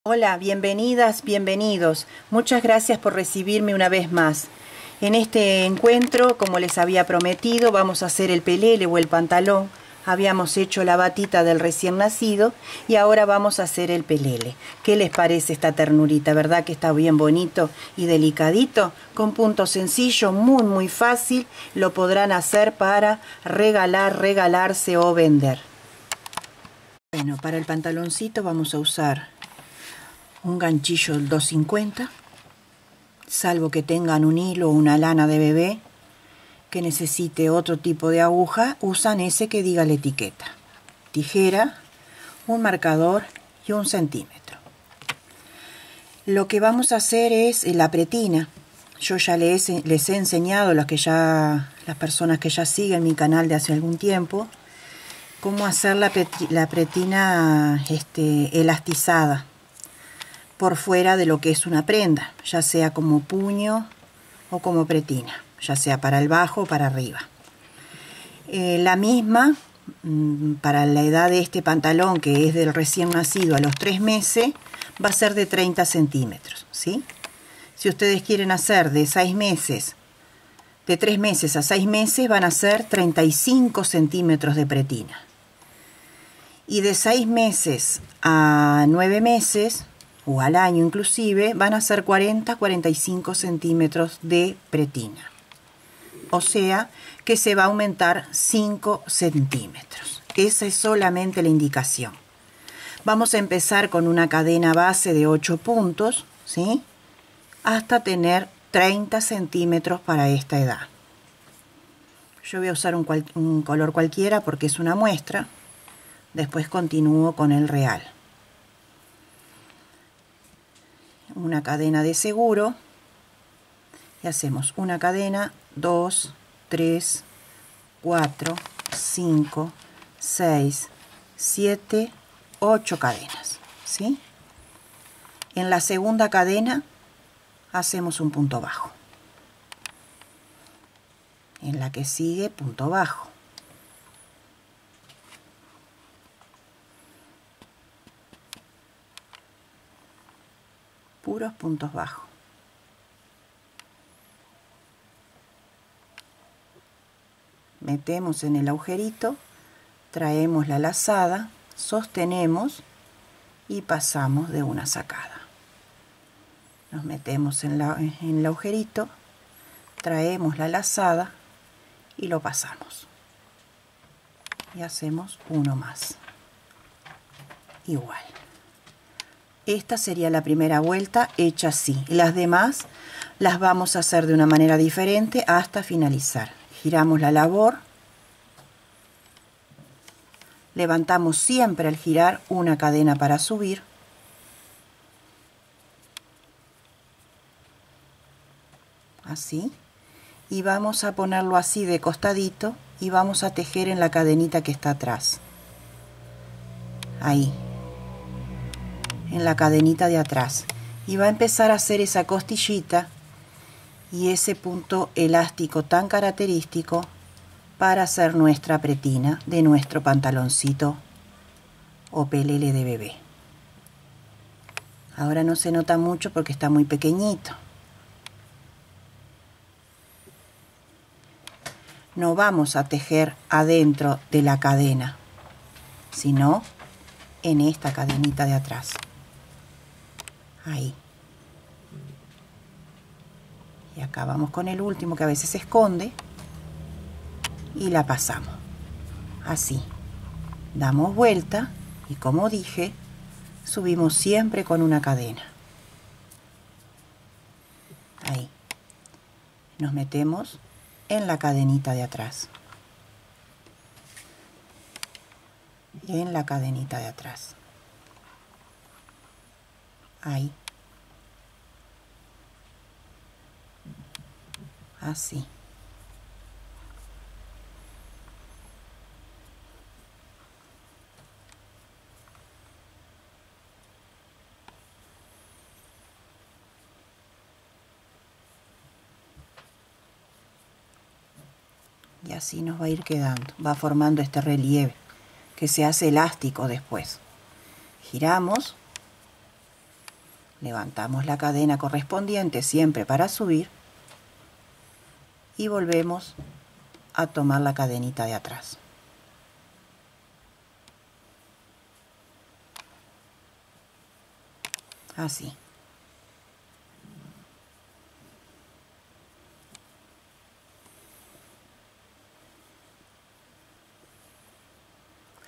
Hola, bienvenidas, bienvenidos. Muchas gracias por recibirme una vez más. En este encuentro, como les había prometido, vamos a hacer el pelele o el pantalón. Habíamos hecho la batita del recién nacido y ahora vamos a hacer el pelele. ¿Qué les parece esta ternurita? ¿Verdad que está bien bonito y delicadito? Con punto sencillo, muy fácil. Lo podrán hacer para regalar, regalarse o vender. Bueno, para el pantaloncito vamos a usar un ganchillo del 250, salvo que tengan un hilo o una lana de bebé que necesite otro tipo de aguja, usan ese que diga la etiqueta. Tijera, un marcador y 1 centímetro. Lo que vamos a hacer es la pretina. Yo ya les he enseñado a las personas que ya siguen mi canal de hace algún tiempo, cómo hacer la pretina elastizada por fuera de lo que es una prenda, ya sea como puño o como pretina, ya sea para el bajo o para arriba. La misma para la edad de este pantalón, que es del recién nacido a los 3 meses, va a ser de 30 centímetros, ¿sí? Si ustedes quieren hacer de 6 meses, de 3 meses a 6 meses, van a ser 35 centímetros de pretina. Y de 6 meses a 9 meses, o al año inclusive, van a ser 40-45 centímetros de pretina. O sea que se va a aumentar 5 centímetros. Esa es solamente la indicación. Vamos a empezar con una cadena base de 8 puntos, ¿sí? Hasta tener 30 centímetros para esta edad. Yo voy a usar un color cualquiera porque es una muestra. Después continúo con el real. Una cadena de seguro y hacemos una cadena, 2, 3, 4, 5, 6, 7, 8 cadenas, ¿sí? En la segunda cadena hacemos un punto bajo. En la que sigue, punto bajo. Puros puntos bajos. Metemos en el agujerito, traemos la lazada, sostenemos y pasamos de una sacada. Nos metemos en el agujerito, traemos la lazada y lo pasamos. Y hacemos uno más. Igual. Esta sería la primera vuelta hecha así. Las demás las vamos a hacer de una manera diferente hasta finalizar. Giramos la labor. Levantamos siempre al girar una cadena para subir. Así. Y vamos a ponerlo así de costadito y vamos a tejer en la cadenita que está atrás. Ahí. En la cadenita de atrás, y va a empezar a hacer esa costillita y ese punto elástico tan característico para hacer nuestra pretina de nuestro pantaloncito o pelele de bebé. Ahora no se nota mucho porque está muy pequeñito. No vamos a tejer adentro de la cadena, sino en esta cadenita de atrás. Ahí. Y acá vamos con el último, que a veces se esconde, y la pasamos así. Damos vuelta y, como dije, subimos siempre con una cadena. Ahí. Nos metemos en la cadenita de atrás. Y en la cadenita de atrás. Ahí. Así. Y así nos va a ir quedando. Va formando este relieve que se hace elástico después. Giramos Levantamos la cadena correspondiente siempre para subir y volvemos a tomar la cadenita de atrás. Así.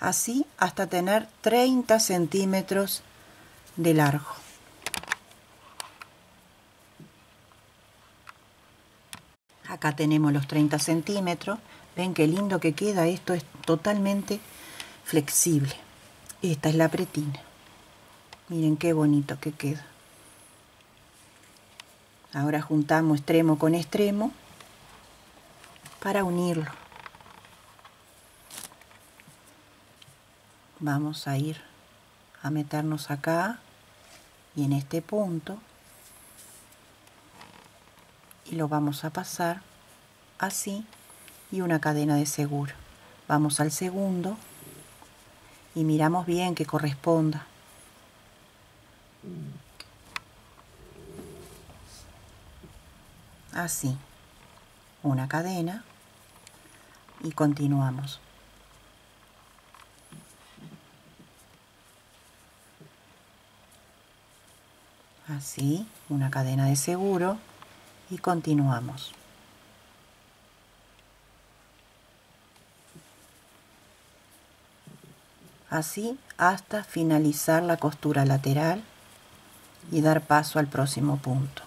Así hasta tener 30 centímetros de largo. Acá tenemos los 30 centímetros. Ven qué lindo que queda. Esto es totalmente flexible. Esta es la pretina. Miren qué bonito que queda. Ahora juntamos extremo con extremo para unirlo. Vamos a ir a meternos acá y en este punto y lo vamos a pasar así y una cadena de seguro. Vamos al segundo y miramos bien que corresponda. Así, una cadena y continuamos. Así, una cadena de seguro y continuamos. Así hasta finalizar la costura lateral y dar paso al próximo punto.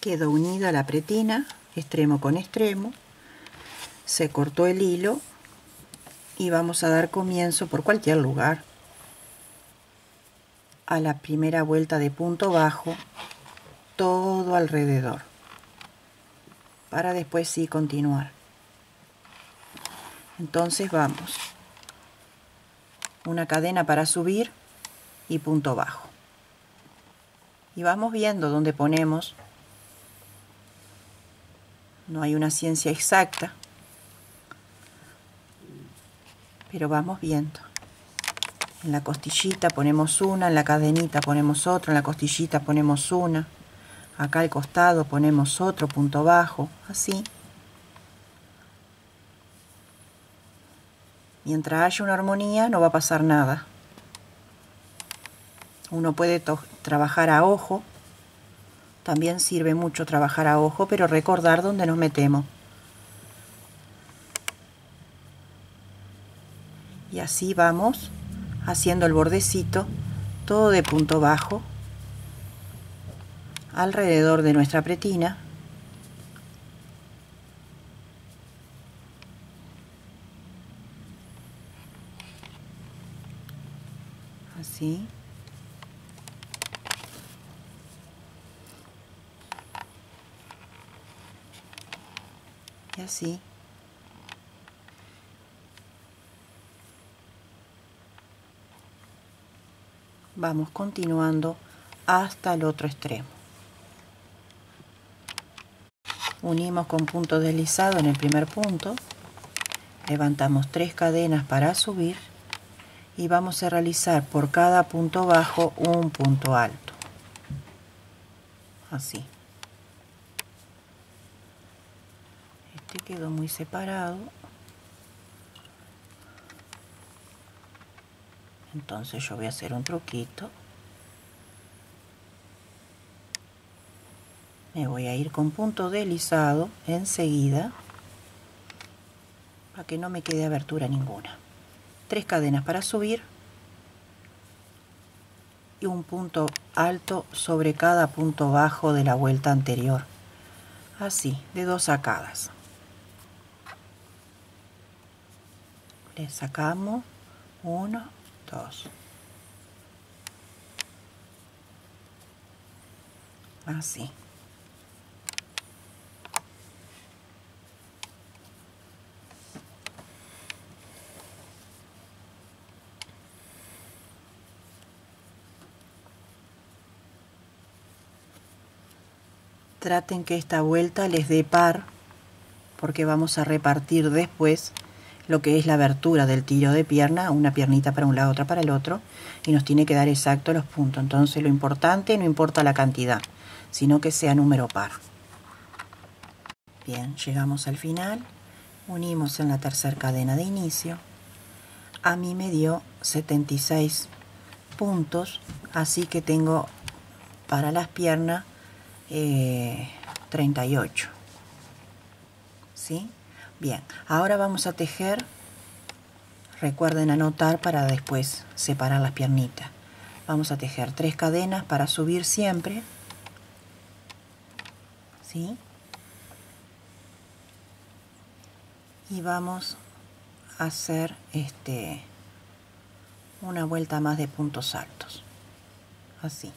Quedó unida la pretina, extremo con extremo. Se cortó el hilo y vamos a dar comienzo por cualquier lugar a la primera vuelta de punto bajo todo alrededor para después sí continuar. Entonces vamos una cadena para subir y punto bajo y vamos viendo dónde ponemos. No hay una ciencia exacta, pero vamos viendo. En la costillita ponemos una, en la cadenita ponemos otra, en la costillita ponemos una, acá al costado ponemos otro punto bajo, así. Mientras haya una armonía no va a pasar nada. Uno puede trabajar a ojo, también sirve mucho trabajar a ojo, pero recordar dónde nos metemos. Y así vamos haciendo el bordecito todo de punto bajo alrededor de nuestra pretina. Así. Y así. Vamos continuando hasta el otro extremo. Unimos con punto deslizado en el primer punto, levantamos 3 cadenas para subir y vamos a realizar por cada punto bajo un punto alto. Así. Este quedó muy separado. Entonces yo voy a hacer un truquito. Me voy a ir con punto deslizado enseguida para que no me quede abertura ninguna. 3 cadenas para subir y un punto alto sobre cada punto bajo de la vuelta anterior. Así, de 2 sacadas. Le sacamos 1, 2. Así. Traten que esta vuelta les dé par, porque vamos a repartir después lo que es la abertura del tiro de pierna, una piernita para un lado, otra para el otro, y nos tiene que dar exacto los puntos. Entonces lo importante no importa la cantidad, sino que sea número par. Bien, llegamos al final, unimos en la tercera cadena de inicio. A mí me dio 76 puntos, así que tengo para las piernas 38. ¿Sí? Bien, ahora vamos a tejer. Recuerden anotar para después separar las piernitas. Vamos a tejer 3 cadenas para subir siempre. ¿Sí? Y vamos a hacer una vuelta más de puntos altos. Así.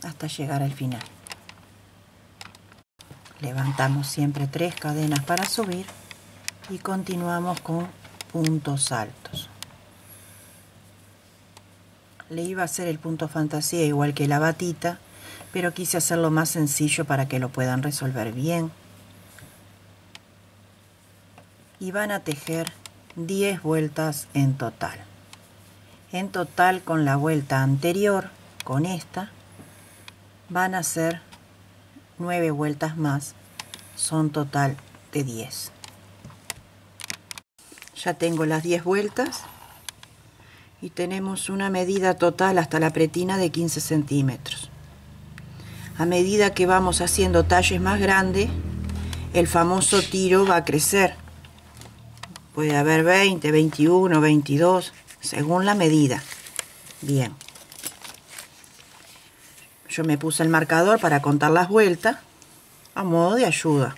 Hasta llegar al final. Levantamos siempre 3 cadenas para subir y continuamos con puntos altos. Le iba a hacer el punto fantasía igual que la batita, pero quise hacerlo más sencillo para que lo puedan resolver bien. Y van a tejer 10 vueltas en total. En total, con la vuelta anterior, con esta, van a ser 9 vueltas más, son total de 10. Ya tengo las 10 vueltas y tenemos una medida total hasta la pretina de 15 centímetros. A medida que vamos haciendo talles más grandes, el famoso tiro va a crecer. Puede haber 20, 21, 22, según la medida. Bien. Yo me puse el marcador para contar las vueltas a modo de ayuda.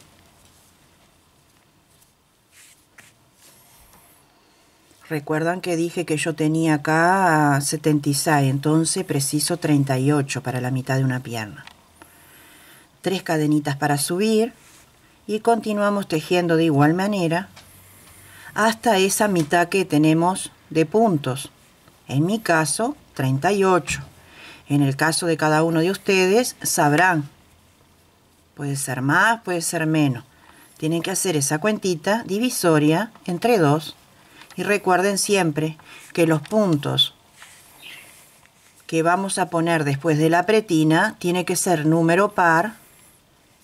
Recuerdan que dije que yo tenía acá 76, entonces preciso 38 para la mitad de una pierna. 3 cadenitas para subir y continuamos tejiendo de igual manera hasta esa mitad que tenemos de puntos. En mi caso, 38. En el caso de cada uno de ustedes, sabrán. Puede ser más, puede ser menos. Tienen que hacer esa cuentita divisoria entre 2. Y recuerden siempre que los puntos que vamos a poner después de la pretina tiene que ser número par,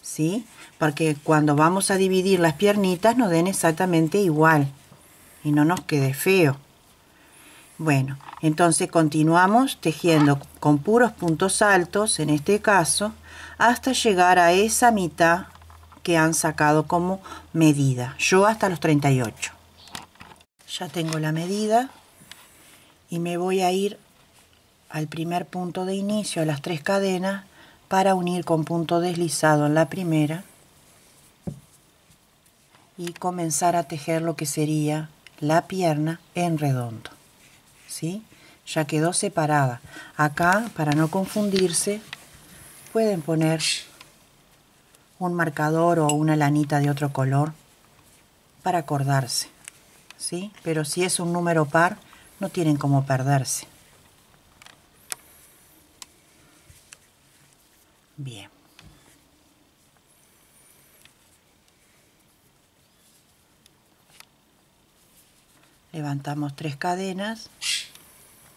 ¿sí? Porque cuando vamos a dividir las piernitas nos den exactamente igual y no nos quede feo. Bueno, entonces continuamos tejiendo con puros puntos altos, en este caso, hasta llegar a esa mitad que han sacado como medida. Yo hasta los 38. Ya tengo la medida y me voy a ir al primer punto de inicio, a las 3 cadenas, para unir con punto deslizado en la primera y comenzar a tejer lo que sería la pierna en redondo. ¿Sí? Ya quedó separada. Acá, para no confundirse, pueden poner un marcador o una lanita de otro color para acordarse. ¿Sí? Pero si es un número par, no tienen cómo perderse. Bien. Levantamos 3 cadenas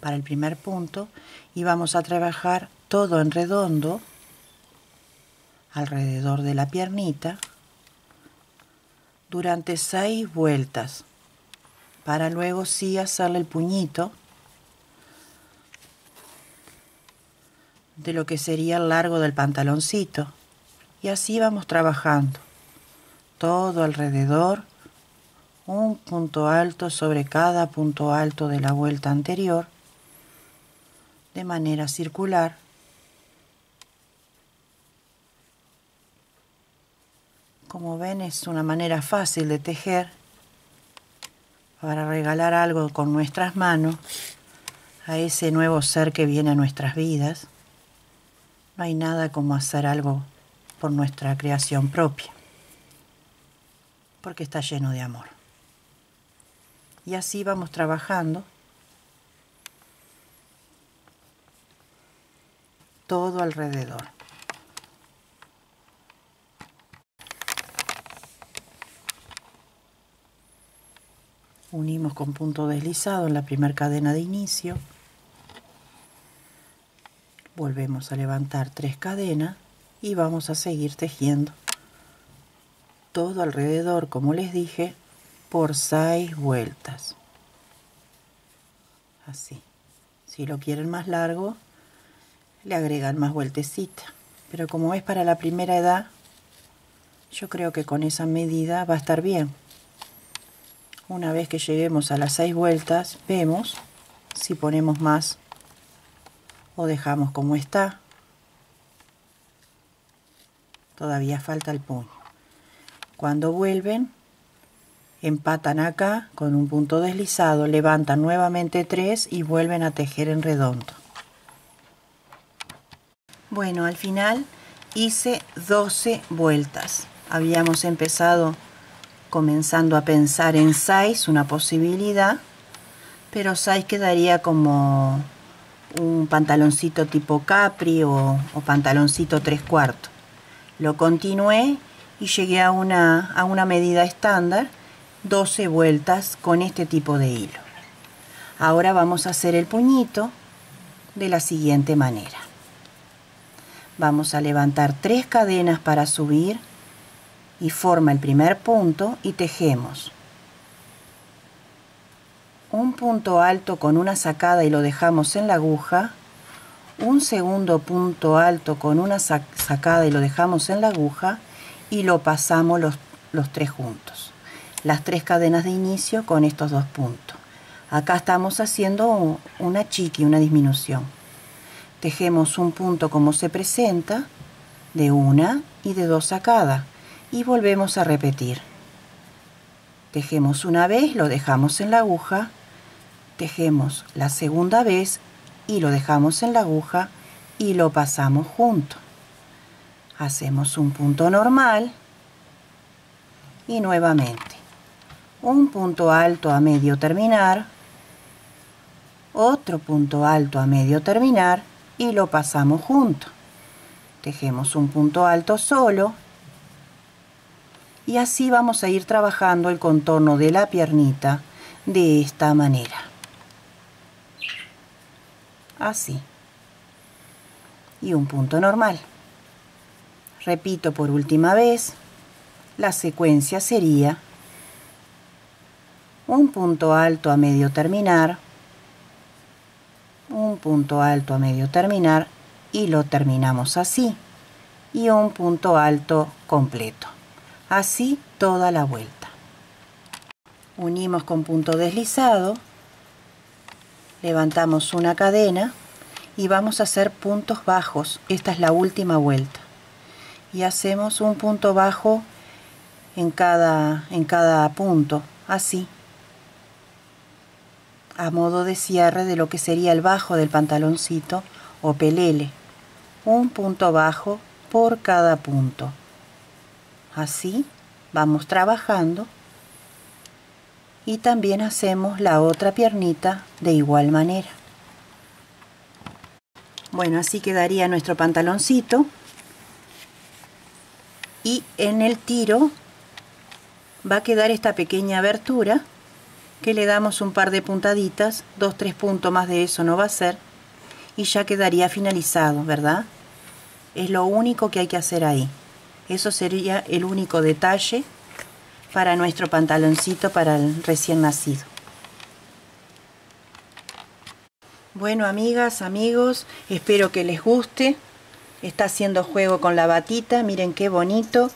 para el primer punto y vamos a trabajar todo en redondo alrededor de la piernita durante 6 vueltas, para luego sí hacerle el puñito de lo que sería el largo del pantaloncito, y así vamos trabajando todo alrededor, un punto alto sobre cada punto alto de la vuelta anterior, de manera circular. Como ven, es una manera fácil de tejer para regalar algo con nuestras manos a ese nuevo ser que viene a nuestras vidas. No hay nada como hacer algo por nuestra creación propia, porque está lleno de amor. Y así vamos trabajando todo alrededor. Unimos con punto deslizado en la primera cadena de inicio. Volvemos a levantar 3 cadenas y vamos a seguir tejiendo todo alrededor, como les dije, por 6 vueltas. Así. Si lo quieren más largo, le agregan más vueltecita. Pero como es para la primera edad, yo creo que con esa medida va a estar bien. Una vez que lleguemos a las 6 vueltas, vemos si ponemos más o dejamos como está. Todavía falta el puño. Cuando vuelven, empatan acá con un punto deslizado, levantan nuevamente 3 y vuelven a tejer en redondo. Bueno, al final hice 12 vueltas. Habíamos empezado comenzando a pensar en 6, una posibilidad, pero 6 quedaría como un pantaloncito tipo capri o pantaloncito 3/4. Lo continué y llegué a una medida estándar, 12 vueltas con este tipo de hilo. Ahora vamos a hacer el puñito de la siguiente manera. Vamos a levantar 3 cadenas para subir y forma el primer punto y tejemos un punto alto con una sacada y lo dejamos en la aguja, un segundo punto alto con una sacada y lo dejamos en la aguja y lo pasamos los 3 juntos. Las 3 cadenas de inicio con estos 2 puntos. Acá estamos haciendo una chiqui, una disminución. Tejemos un punto como se presenta, de 1 y de 2 sacadas, y volvemos a repetir. Tejemos una vez, lo dejamos en la aguja, tejemos la segunda vez y lo dejamos en la aguja y lo pasamos junto. Hacemos un punto normal y nuevamente un punto alto a medio terminar, otro punto alto a medio terminar y lo pasamos junto. Tejemos un punto alto solo y así vamos a ir trabajando el contorno de la piernita de esta manera. Así. Y un punto normal. Repito por última vez. La secuencia sería un punto alto a medio terminar, un punto alto a medio terminar y lo terminamos así, y un punto alto completo. Así toda la vuelta. Unimos con punto deslizado, levantamos una cadena y vamos a hacer puntos bajos. Esta es la última vuelta. Y hacemos un punto bajo en cada punto, así, a modo de cierre de lo que sería el bajo del pantaloncito o pelele. Un punto bajo por cada punto. Así vamos trabajando y también hacemos la otra piernita de igual manera. Bueno, así quedaría nuestro pantaloncito y en el tiro va a quedar esta pequeña abertura que le damos un par de puntaditas, 2-3 puntos más de eso no va a ser y ya quedaría finalizado, ¿verdad? Es lo único que hay que hacer ahí. Eso sería el único detalle para nuestro pantaloncito para el recién nacido. Bueno, amigas, amigos, espero que les guste. Está haciendo juego con la batita, miren qué bonito.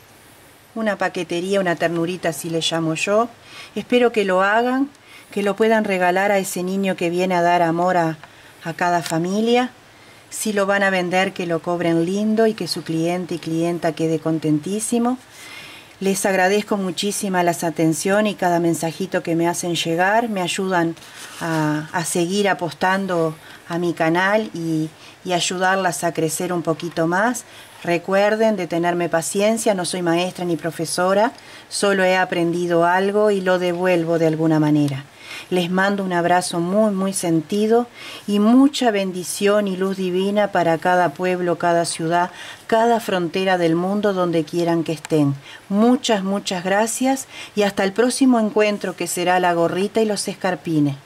Una paquetería, una ternurita, así le llamo yo. Espero que lo hagan, que lo puedan regalar a ese niño que viene a dar amor a cada familia. Si lo van a vender, que lo cobren lindo y que su cliente y clienta quede contentísimo. Les agradezco muchísimo las atención y cada mensajito que me hacen llegar. Me ayudan a seguir apostando a mi canal y ayudarlas a crecer un poquito más. Recuerden de tenerme paciencia, no soy maestra ni profesora, solo he aprendido algo y lo devuelvo de alguna manera. Les mando un abrazo muy, muy sentido y mucha bendición y luz divina para cada pueblo, cada ciudad, cada frontera del mundo donde quieran que estén. Muchas, muchas gracias y hasta el próximo encuentro que será La Gorrita y los Escarpines.